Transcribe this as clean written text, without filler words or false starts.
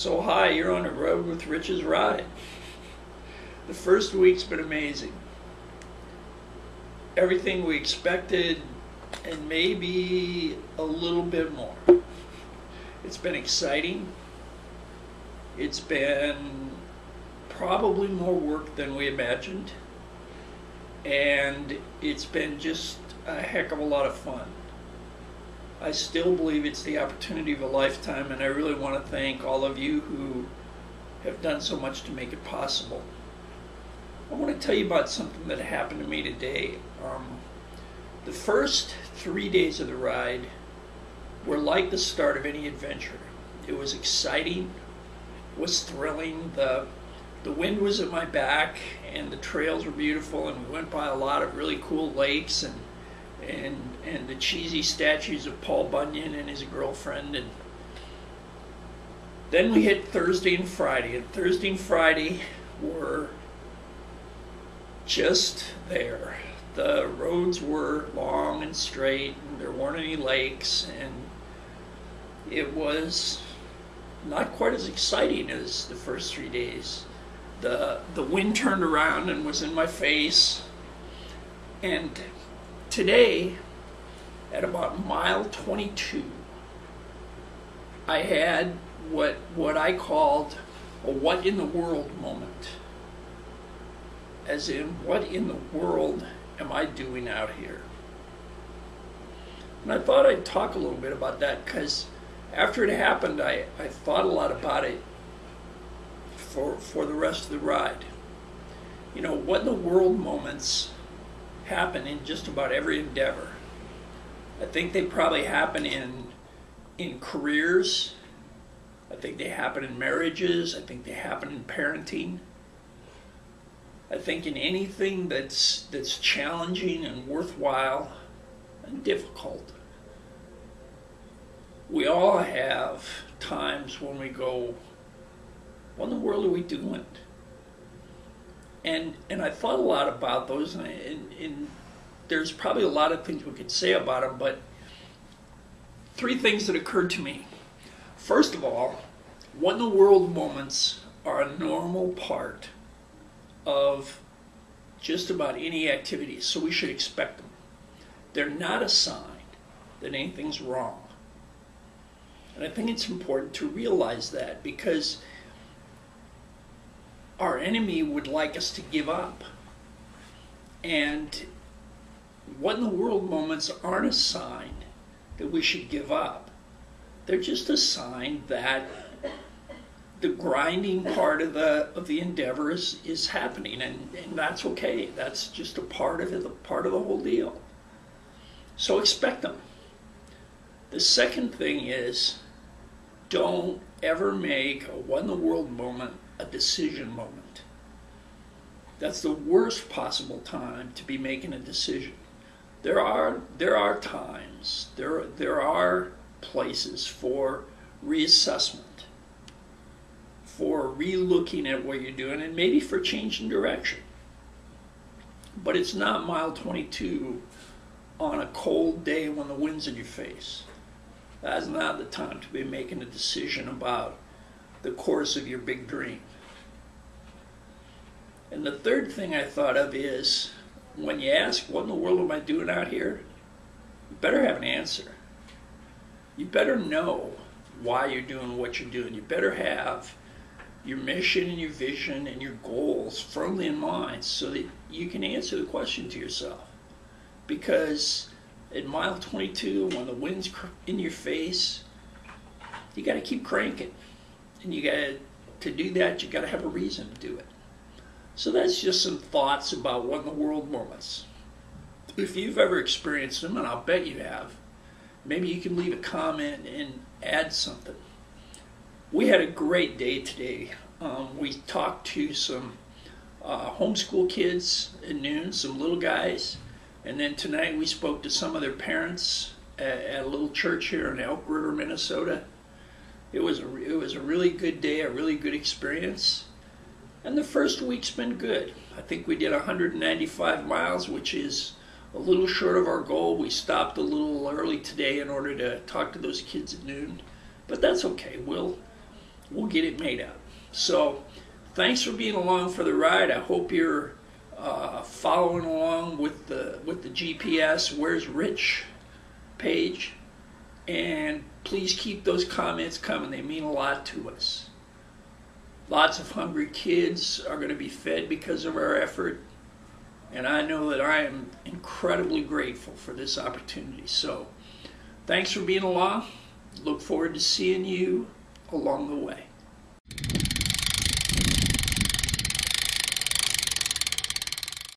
So hi, you're on the road with Rich's Ride. The first week's been amazing. Everything we expected and maybe a little bit more. It's been exciting. It's been probably more work than we imagined. And it's been just a heck of a lot of fun. I still believe it's the opportunity of a lifetime, and I really want to thank all of you who have done so much to make it possible. I want to tell you about something that happened to me today. The first 3 days of the ride were like the start of any adventure. It was exciting, it was thrilling. The wind was at my back, and the trails were beautiful, and we went by a lot of really cool lakes and the cheesy statues of Paul Bunyan and his girlfriend. And then we hit Thursday and Friday, and Thursday and Friday were just there. The roads were long and straight, and there weren't any lakes, and it was not quite as exciting as the first 3 days. The wind turned around and was in my face, and today, at about mile 22, I had what I called a what in the world moment. As in, what in the world am I doing out here? And I thought I'd talk a little bit about that, because after it happened, I thought a lot about it for the rest of the ride. You know, what in the world moments happen in just about every endeavor. I think they probably happen in careers. I think they happen in marriages. I think they happen in parenting. I think in anything that's challenging and worthwhile and difficult. We all have times when we go, what in the world are we doing? And I thought a lot about those, and there's probably a lot of things we could say about them, but three things that occurred to me. First of all, what in the world moments are a normal part of just about any activity, so we should expect them. They're not a sign that anything's wrong. And I think it's important to realize that, because our enemy would like us to give up. And what in the world moments aren't a sign that we should give up. They're just a sign that the grinding part of the endeavor is happening, and that's okay. That's just a part of it, part of the whole deal. So expect them. The second thing is, don't ever make a what in the world moment a decision moment. That's the worst possible time to be making a decision. There are times, there are places for reassessment, for re-looking at what you're doing, and maybe for changing direction. But it's not mile 22 on a cold day when the wind's in your face. That's not the time to be making a decision about the course of your big dream. And the third thing I thought of is, when you ask, what in the world am I doing out here? You better have an answer. You better know why you're doing what you're doing. You better have your mission and your vision and your goals firmly in mind, so that you can answer the question to yourself. Because at mile 22, when the wind's in your face, you got to keep cranking. And to do that, you got to have a reason to do it. So that's just some thoughts about what in the world moments. If you've ever experienced them, and I'll bet you have, maybe you can leave a comment and add something. We had a great day today. We talked to some homeschool kids at noon, some little guys, and then tonight we spoke to some of their parents at a little church here in Elk River, Minnesota. It was a really good day, a really good experience. And the first week's been good. I think we did 195 miles, which is a little short of our goal. We stopped a little early today in order to talk to those kids at noon. But that's okay. we'll get it made up. So thanks for being along for the ride. I hope you're following along with the GPS Where's Rich page, and please keep those comments coming. They mean a lot to us. Lots of hungry kids are going to be fed because of our effort, and I know that I am incredibly grateful for this opportunity. So thanks for being along. Look forward to seeing you along the way.